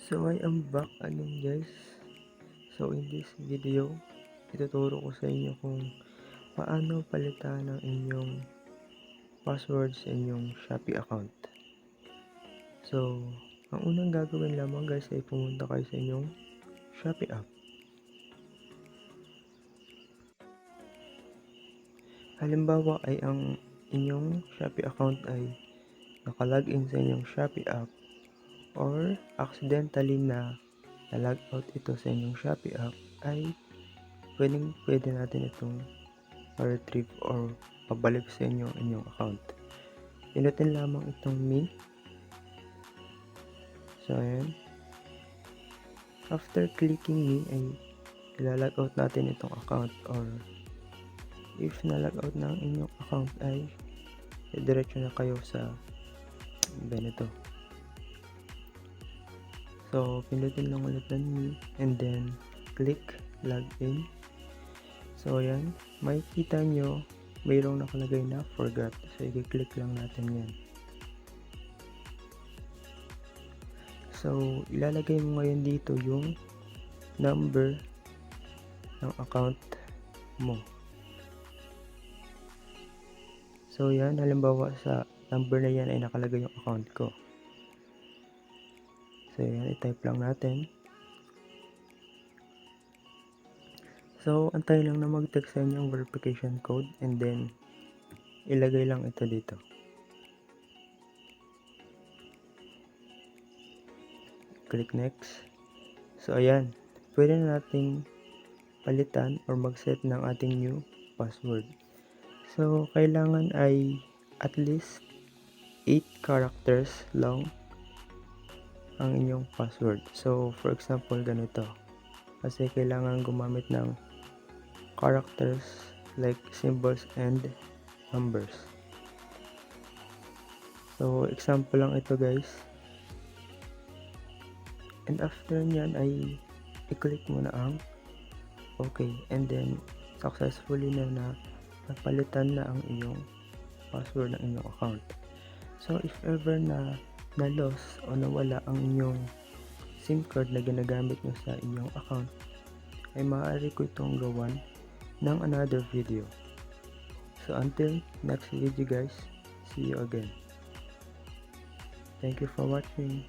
So I am back again guys. So in this video, ituturo ko sa inyo kung paano palitan ang inyong password sa inyong Shopee account. So, ang unang gagawin lamang guys ay pumunta kayo sa inyong Shopee app. Halimbawa ay ang inyong Shopee account ay nakalagin sa inyong Shopee app or accidentally na log out ito sa inyong Shopee app, ay pwede natin itong ma-retrieve or pabalik sa inyong account. Pinutin lamang itong me. So ayan, after clicking me ay ilalog out natin itong account, or if na-log out na ang inyong account ay diretso na kayo sa ganito. So pinutin lang ulit ng me and then click login. So ayan, makikita nyo mayroong nakalagay na forgot. So i-click lang natin yan. So ilalagay mo ngayon dito yung number ng account mo. So yan, halimbawa sa number na yan ay nakalagay yung account ko. So yan, i-type lang natin. So antay lang na mag-text sa inyo ang verification code and then ilagay lang ito dito. Click next. So ayan, pwede na nating palitan or mag-set ng ating new password. So kailangan ay at least 8 characters long ang inyong password. So for example ganito, kasi kailangan gumamit ng characters like symbols and numbers. So example lang ito guys, and after nyan ay i-click mo na ang okay, and then successfully na napalitan na ang iyong password ng inyong account. So if ever na na-lost o nawala ang inyong SIM card na ginagamit nyo sa inyong account, ay maaari ko itong gawan ng another video. So until next video guys, see you again. Thank you for watching.